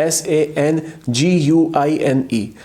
SANGUINE.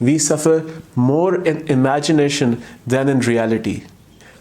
We suffer more in imagination than in reality.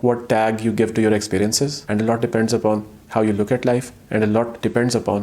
what tag you give to your experiences, and a lot depends upon how you look at life, and a lot depends upon